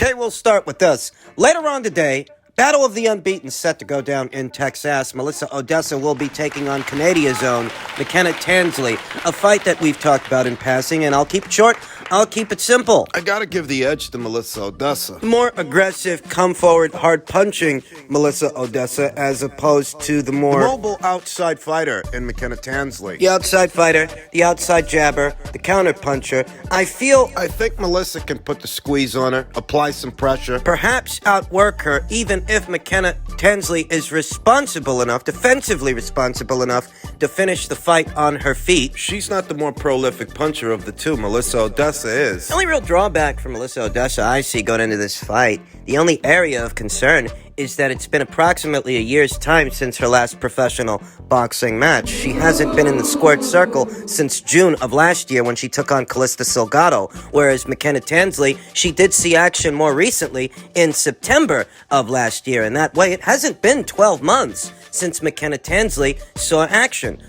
Okay, we'll start with this. Later on today, Battle of the Unbeaten set to go down in Texas. Melissa Oddessa will be taking on Canadia's own McKenna Tansley, a fight that we've talked about in passing, and I'll keep it short, I'll keep it simple. I gotta give the edge to Melissa Oddessa. The more aggressive, come-forward, hard-punching Melissa Oddessa as opposed to the more mobile outside fighter in McKenna Tansley. the outside fighter, the outside jabber, the counter-puncher. I think Melissa can put the squeeze on her, apply some pressure. perhaps outwork her, even if McKenna Tansley is responsible enough, defensively responsible enough, to finish the fight on her feet. She's not the more prolific puncher of the two. Melissa Oddessa is. The only real drawback for Melissa Oddessa I see going into this fight, the only area of concern, is that it's been approximately a year's time since her last professional boxing match. She hasn't been in the squared circle since June of last year when she took on Calista Salgado, whereas McKenna Tansley, she did see action more recently in September of last year, and that way it hasn't been 12 months since McKenna Tansley saw action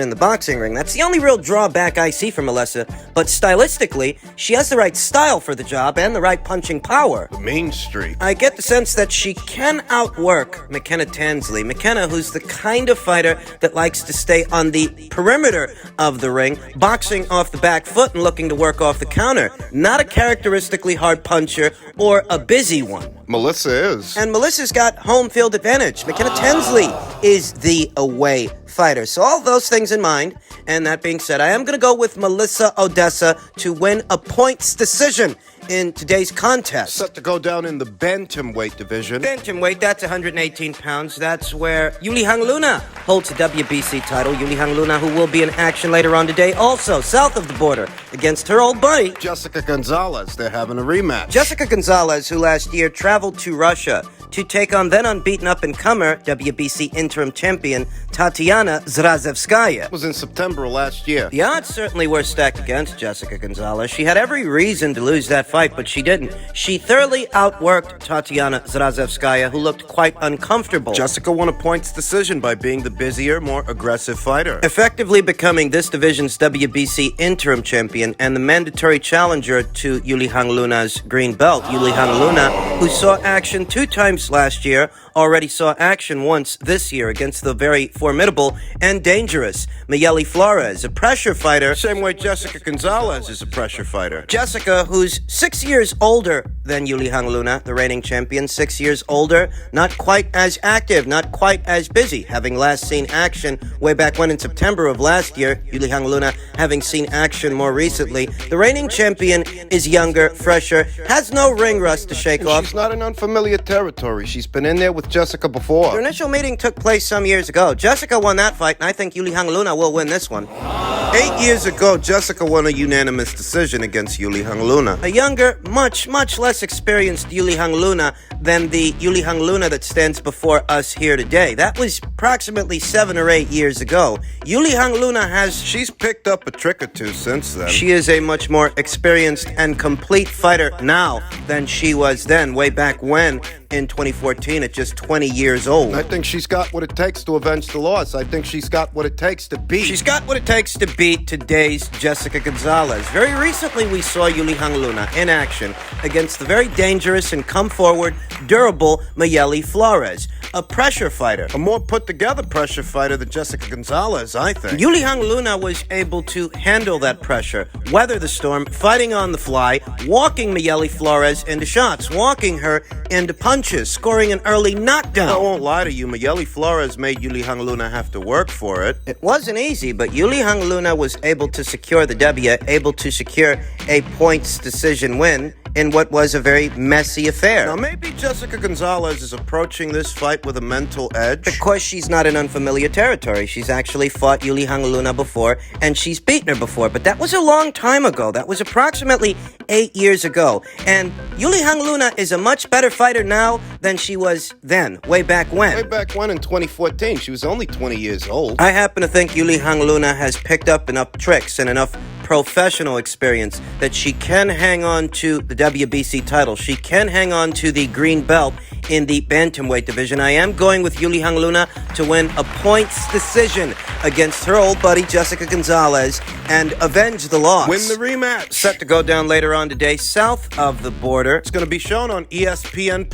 in the boxing ring. That's the only real drawback I see for Melissa, but stylistically, she has the right style for the job and the right punching power. The Main Street. I get the sense that she can outwork McKenna Tansley. McKenna, who's the kind of fighter that likes to stay on the perimeter of the ring, boxing off the back foot and looking to work off the counter. Not a characteristically hard puncher or a busy one. Melissa is. And Melissa's got home field advantage. McKenna Tansley is the away fighter. So all those things in mind, and that being said, I am going to go with Melissa Oddessa to win a points decision in today's contest. Set to go down in the bantamweight division. Bantamweight, that's 118 pounds. That's where Yuli Hangluna holds the WBC title. Yuli Hangluna, who will be in action later on today, also south of the border against her old buddy, Jessica Gonzalez. They're having a rematch. Jessica Gonzalez, who last year traveled to Russia to take on then unbeaten up-and-comer WBC interim champion Tatiana Zrazevskaya. It was in September of last year. The odds certainly were stacked against Jessica Gonzalez. She had every reason to lose that fight, but she didn't. She thoroughly outworked Tatiana Zrazevskaya, who looked quite uncomfortable. Jessica won a points decision by being the busier, more aggressive fighter. Effectively becoming this division's WBC interim champion and the mandatory challenger to Yuli Hangluna's green belt. Yuli Hangluna, who saw action 2 times last year, already saw action once this year against the very formidable and dangerous Mayeli Flores, a pressure fighter. Same way Jessica Gonzalez is a pressure fighter. Jessica, who's 6 years older than Yuli Hangluna, the reigning champion, 6 years older, not quite as active, not quite as busy, having last seen action way back when in September of last year, Yuli Hangluna having seen action more recently. The reigning champion is younger, fresher, has no ring rust to shake off. She's not in unfamiliar territory. She's been in there with Jessica before. Their initial meeting took place some years ago. Jessica won that fight, and I think Yuli Hangluna will win this one. 8 years ago, Jessica won a unanimous decision against Yuli Hangluna. A younger, much less experienced Yuli Hangluna than the Yuli Hangluna that stands before us here today. That was approximately 7 or 8 years ago. Yuli Hangluna She's picked up a trick or two since then. She is a much more experienced and complete fighter now than she was then, way back when, in 2014, at just 20 years old. I think she's got what it takes to avenge the loss. I think she's got what it takes to beat. She's got what it takes to beat today's Jessica Gonzalez. Very recently, we saw Yuli Hangluna in action against the very dangerous and come-forward, durable Mayeli Flores, a pressure fighter. A more put-together pressure fighter than Jessica Gonzalez, I think. Yuli Hangluna was able to handle that pressure, weather the storm, fighting on the fly, walking Mayeli Flores into shots, walking her into punches, scoring an early knockdown. I won't lie to you, Mayeli Flores made Yuli Hangluna have to work for it. It wasn't easy, but Yuli Hangluna was able to secure the W, able to secure a points decision win in what was a very messy affair. Now, maybe Jessica Gonzalez is approaching this fight with a mental edge. Because she's not in unfamiliar territory. She's actually fought Yuli Hangluna before, and she's beaten her before. But that was a long time ago. That was approximately 8 years ago. And Yuli Hangluna is a much better fighter now than she was then, way back when. Way back when in 2014. She was only 20 years old. I happen to think Yuli Hangluna has picked up enough tricks and enough professional experience that she can hang on to the WBC title. She can hang on to the green belt in the bantamweight division. I am going with Yuli Luna to win a points decision against her old buddy Jessica Gonzalez and avenge the loss. Win the rematch. Set to go down later on today, south of the border. It's going to be shown on ESPN+.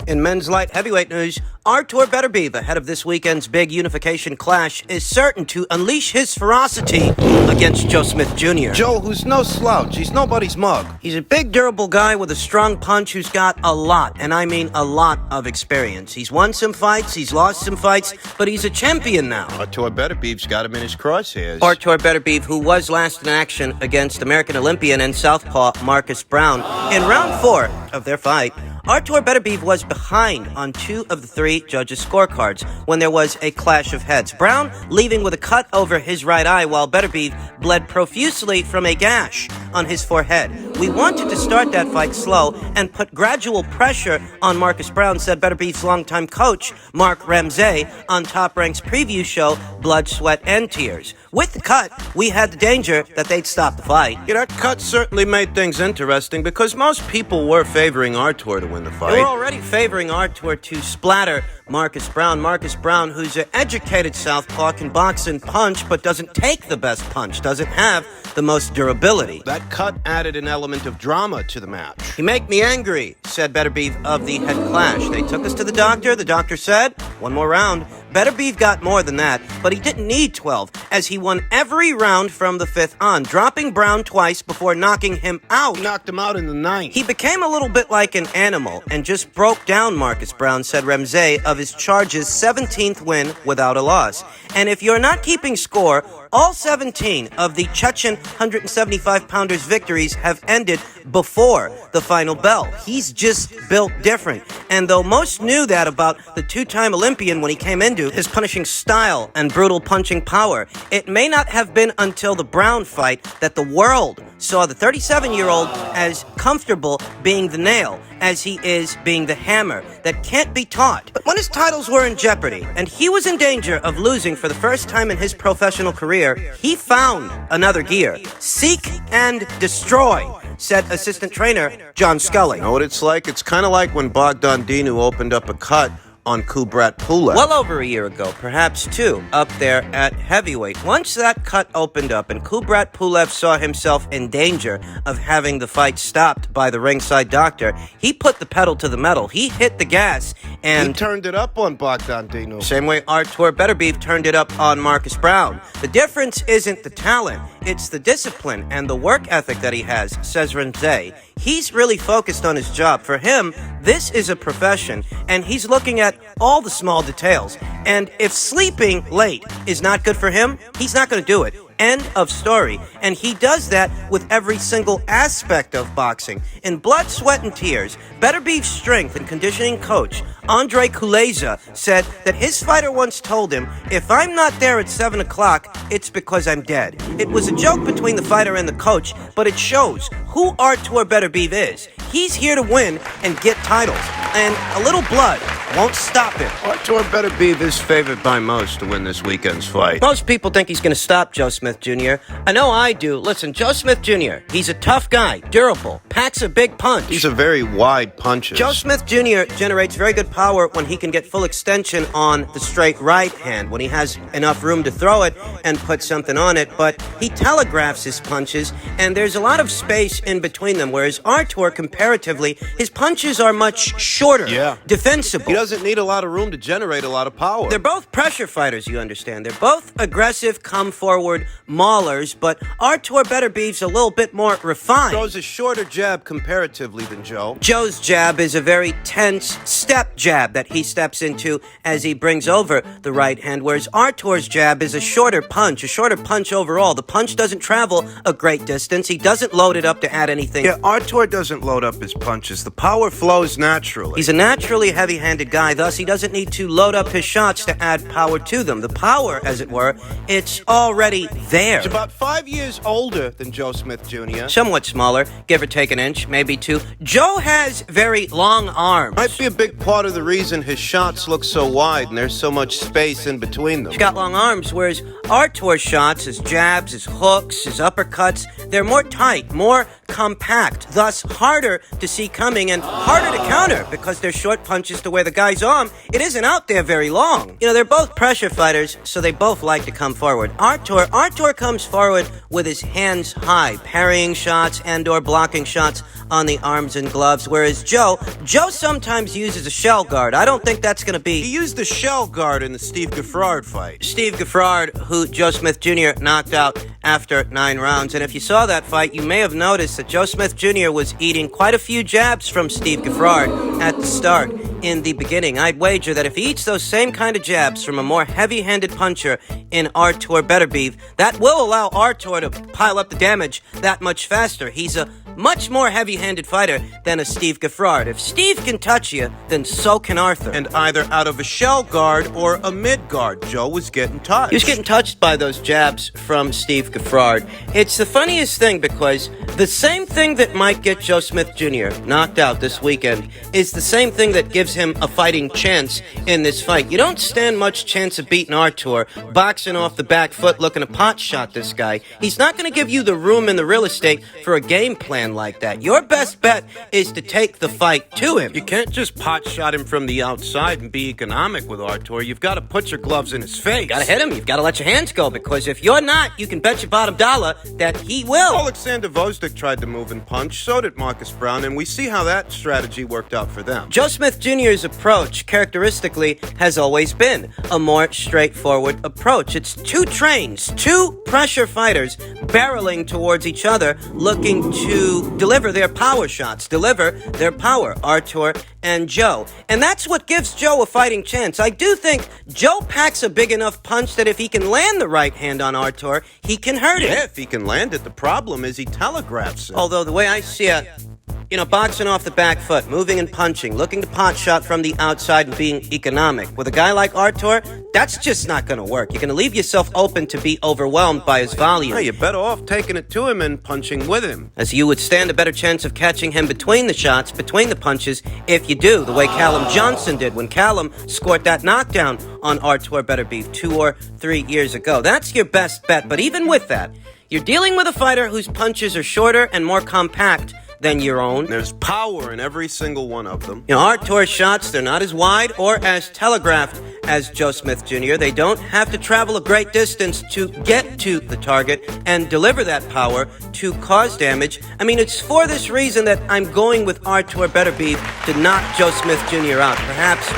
In men's light heavyweight news, Artur Beterbiev, ahead of this weekend's big unification clash, is certain to unleash his ferocity against Joe Smith Jr. Joe, who's no slouch, he's nobody's mug. He's a big, durable guy with a strong punch who's got a lot, and I mean a lot of experience. He's won some fights, he's lost some fights, but he's a champion now. Artur Beterbiev's got him in his crosshairs. Artur Beterbiev, who was last in action against American Olympian and southpaw Marcus Brown. In round 4 of their fight, Artur Beterbiev was behind on 2 of the 3 judges' scorecards when there was a clash of heads. Brown leaving with a cut over his right eye, while Beterbiev bled profusely from a gash on his forehead. We wanted to start that fight slow and put gradual pressure on Marcus Brown, said Beterbiev's longtime coach, Mark Ramsey, on Top Rank's preview show, Blood, Sweat, and Tears. With the cut, we had the danger that they'd stop the fight. Yeah, that cut certainly made things interesting because most people were favoring Artur to win the fight. They were already favoring Artur to splatter Marcus Brown. Marcus Brown, who's an educated southpaw, can box and punch, but doesn't take the best punch, doesn't have the most durability. That cut added an element of drama to the match. "He make me angry," said Beterbiev of the head clash. "They took us to the doctor. The doctor said, 1 more round." Beterbiev got more than that, but he didn't need 12, as he won every round from the 5th on, dropping Brown twice before knocking him out. He knocked him out in the 9th. He became a little bit like an animal and just broke down Marcus Brown, said Ramsey of his Charge's 17th win without a loss. And if you're not keeping score, all 17 of the Chechen 175-pounders' victories have ended before the final bell. He's just built different. And though most knew that about the 2-time Olympian when he came into his punishing style and brutal punching power, it may not have been until the Brown fight that the world saw the 37-year-old as comfortable being the nail as he is being the hammer that can't be taught. But when his titles were in jeopardy and he was in danger of losing for the first time in his professional career, he found another gear. Seek and destroy, said assistant trainer John Scully. You know what it's like? It's kind of like when Bogdan Dinu opened up a cut on Kubrat Pulev. Well over a year ago, perhaps 2, up there at heavyweight. Once that cut opened up and Kubrat Pulev saw himself in danger of having the fight stopped by the ringside doctor, he put the pedal to the metal. He hit the gas and he turned it up on Bogdan Dinu. Same way Artur Beterbiev turned it up on Marcus Brown. The difference isn't the talent, it's the discipline and the work ethic that he has, says Ramsey. He's really focused on his job. For him, this is a profession, and he's looking at all the small details. And if sleeping late is not good for him, he's not going to do it. End of story. And he does that with every single aspect of boxing. In Blood, Sweat, and Tears, Beterbiev's strength and conditioning coach, Andre Kuleza, said that his fighter once told him, "If I'm not there at 7 o'clock, it's because I'm dead." It was a joke between the fighter and the coach, but it shows who Artur Beterbiev is. He's here to win and get titles. And a little blood won't stop him. Artur Beterbiev is favored by most to win this weekend's fight. Most people think he's going to stop Joe Smith Jr. I know I do. Listen, Joe Smith Jr., he's a tough guy, durable, packs a big punch. He's a very wide puncher. Joe Smith Jr. generates very good power when he can get full extension on the straight right hand, when he has enough room to throw it and put something on it, but he telegraphs his punches, and there's a lot of space in between them, whereas Artur, comparatively, his punches are much shorter, defensible. He doesn't need a lot of room to generate a lot of power. They're both pressure fighters, you understand. They're both aggressive, come-forward maulers, but Artur Beterbiev's a little bit more refined. Throws a shorter jab comparatively than Joe. Joe's jab is a very tense step jab that he steps into as he brings over the right hand, whereas Artur's jab is a shorter punch overall. The punch doesn't travel a great distance. He doesn't load it up to add anything. Yeah, Artur doesn't load up his punches. The power flows naturally. He's a naturally heavy-handed heavy-handed guy, thus he doesn't need to load up his shots to add power to them. The power, as it were, it's already there. He's about 5 years older than Joe Smith Jr. Somewhat smaller, give or take an inch, maybe two. Joe has very long arms. Might be a big part of the reason his shots look so wide and there's so much space in between them. He's got long arms, whereas Artur's shots, his jabs, his hooks, his uppercuts, they're more tight, more compact, thus harder to see coming and harder to counter because they're short punches to where the guy's arm, it isn't out there very long. You know, they're both pressure fighters, so they both like to come forward. Artur comes forward with his hands high, parrying shots and or blocking shots on the arms and gloves, whereas Joe sometimes uses a shell guard. I don't think that's going to be... He used the shell guard in the Steve Gaffrard fight. Steve Gaffrard, who Joe Smith Jr. knocked out after 9 rounds. And if you saw that fight, you may have noticed that Joe Smith Jr. was eating quite a few jabs from Steve Gaffrard at the start. In the beginning, I'd wager that if he eats those same kind of jabs from a more heavy-handed puncher in Artur Beterbiev, that will allow Artur to pile up the damage that much faster. He's a much more heavy-handed fighter than a Steve Gaffrard. If Steve can touch you, then so can Arthur. And either out of a shell guard or a mid guard, Joe was getting touched. He was getting touched by those jabs from Steve Gaffrard. It's the funniest thing because the same thing that might get Joe Smith Jr. knocked out this weekend is the same thing that gives him a fighting chance in this fight. You don't stand much chance of beating Artur, boxing off the back foot, looking to pot shot this guy. He's not going to give you the room and the real estate for a game plan like that. Your best bet is to take the fight to him. You can't just pot shot him from the outside and be economic with Artur. You've got to put your gloves in his face. You gotta hit him. You've got to let your hands go because if you're not, you can bet your bottom dollar that he will. Alexander Vosdik tried to move and punch, so did Marcus Brown, and we see how that strategy worked out for them. Joe Smith Jr.'s approach, characteristically, has always been a more straightforward approach. It's two trains, two pressure fighters barreling towards each other, looking to deliver their power shots, deliver their power, Artur and Joe. And that's what gives Joe a fighting chance. I do think Joe packs a big enough punch that if he can land the right hand on Artur, he can hurt him. Yeah, if he can land it. The problem is he telegraphs it. Although the way I see it, boxing off the back foot, moving and punching, looking to pot shot from the outside and being economic. With a guy like Artur, that's just not going to work. You're going to leave yourself open to be overwhelmed by his volume. Hey, you're better off taking it to him and punching with him. As you would stand a better chance of catching him between the shots, between the punches, if you do, the way Callum Johnson did when Callum scored that knockdown on Artur Beterbiev 2 or 3 years ago. That's your best bet, but even with that, you're dealing with a fighter whose punches are shorter and more compact than your own. There's power in every single one of them. Artur's shots, they're not as wide or as telegraphed as Joe Smith Jr. They don't have to travel a great distance to get to the target and deliver that power to cause damage. It's for this reason that I'm going with Artur Beterbiev to knock Joe Smith Jr. out. Perhaps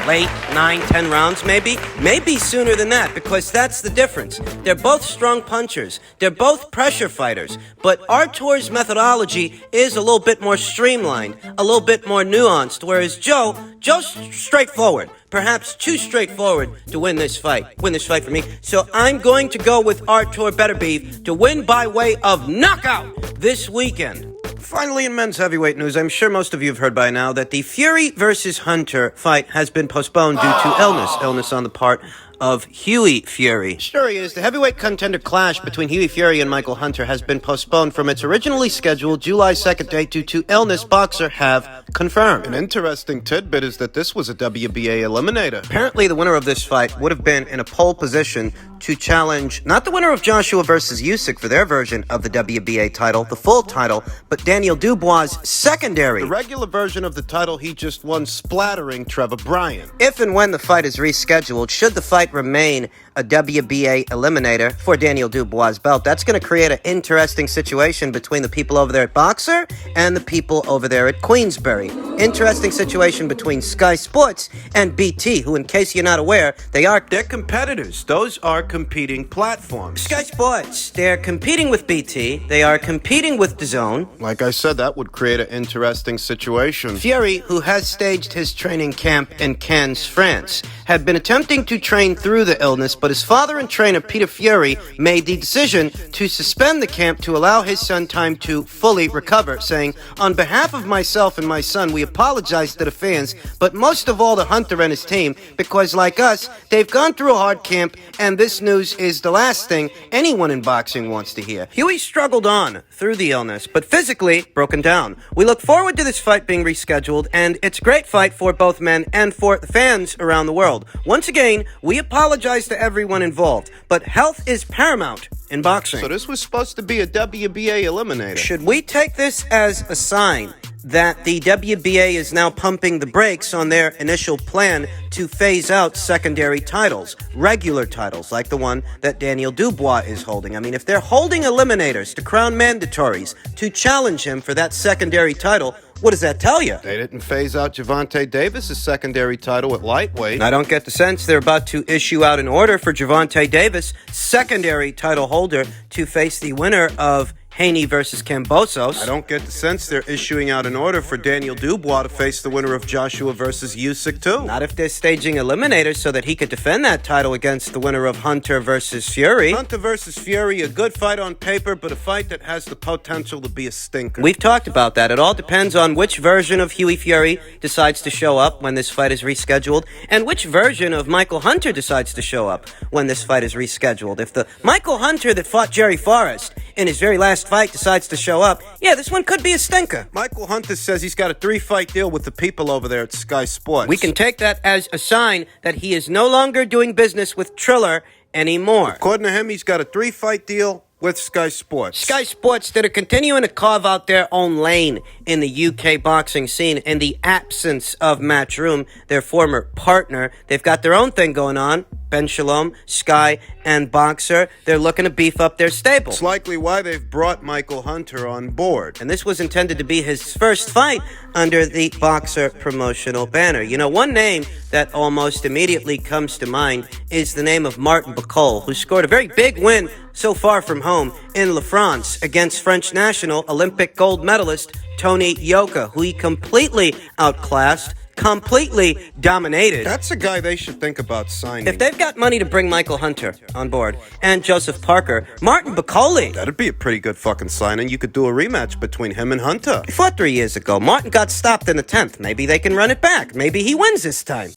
late 9-10 rounds, maybe sooner than that, because that's the difference. They're both strong punchers. They're both pressure fighters. But Artur's methodology is a little bit more streamlined, a little bit more nuanced, whereas Joe's straightforward. Perhaps too straightforward to win this fight for me. So I'm going to go with Artur Beterbiev to win by way of knockout this weekend. Finally, in men's heavyweight news, I'm sure most of you have heard by now that the Fury versus Hunter fight has been postponed due to illness on the part of Hughie Fury. Story is the heavyweight contender clash between Hughie Fury and Michael Hunter has been postponed from its originally scheduled July 2nd date due to illness, boxer have confirmed. An interesting tidbit is that this was a WBA eliminator. Apparently, the winner of this fight would have been in a pole position to challenge not the winner of Joshua versus Usyk for their version of the WBA title, the full title, but Daniel Dubois' secondary. The regular version of the title he just won, splattering Trevor Bryan. If and when the fight is rescheduled, should the fight remain a WBA eliminator for Daniel Dubois' belt, that's going to create an interesting situation between the people over there at Boxer and the people over there at Queensberry. Interesting situation between Sky Sports and BT, who, in case you're not aware, they're competitors. Those are competing platforms. Sky Sports, they're competing with BT, they are competing with DAZN. Like I said, that would create an interesting situation. Fury, who has staged his training camp in Cannes, France, had been attempting to train through the illness, but his father and trainer Peter Fury made the decision to suspend the camp to allow his son time to fully recover, saying, "On behalf of myself and my son, we apologize to the fans, but most of all to Hunter and his team, because like us, they've gone through a hard camp, and this news is the last thing anyone in boxing wants to hear. Huey struggled on through the illness, but physically broken down. We look forward to this fight being rescheduled, and it's a great fight for both men and for the fans around the world. Once again, we apologize to everyone involved, but health is paramount in boxing. So this was supposed to be a WBA eliminator. Should we take this as a sign that the WBA is now pumping the brakes on their initial plan to phase out secondary titles, regular titles like the one that Daniel Dubois is holding? I mean, if they're holding eliminators to crown mandatories to challenge him for that secondary title, what does that tell you? They didn't phase out Gervonta Davis' secondary title at lightweight. I don't get the sense they're about to issue out an order for Gervonta Davis, secondary title holder, to face the winner of Haney versus Kambosos. I don't get the sense they're issuing out an order for Daniel Dubois to face the winner of Joshua versus Usyk too. Not if they're staging eliminators so that he could defend that title against the winner of Hunter versus Fury. Hunter versus Fury, a good fight on paper, but a fight that has the potential to be a stinker. We've talked about that. It all depends on which version of Huey Fury decides to show up when this fight is rescheduled, and which version of Michael Hunter decides to show up when this fight is rescheduled. If the Michael Hunter that fought Jerry Forrest in his very last fight decides to show up, yeah, this one could be a stinker. Michael Hunter says he's got a 3-fight deal with the people over there at Sky Sports. We can take that as a sign that he is no longer doing business with Triller anymore. According to him, he's got a 3-fight deal with Sky Sports. Sky Sports that are continuing to carve out their own lane in the UK boxing scene in the absence of Matchroom, their former partner. They've got their own thing going on. Ben Shalom, Sky, and Boxer, they're looking to beef up their stable. It's likely why they've brought Michael Hunter on board. And this was intended to be his first fight under the Boxer promotional banner. You know, one name that almost immediately comes to mind is the name of Martin Bacol, who scored a very big win so far from home in La France against French national Olympic gold medalist Tony Yoka, who he completely outclassed, completely dominated. That's a guy they should think about signing. If they've got money to bring Michael Hunter on board and Joseph Parker, Martin Bacoli. That'd be a pretty good fucking signing. You could do a rematch between him and Hunter. He fought 3 years ago. Martin got stopped in the 10th. Maybe they can run it back. Maybe he wins this time.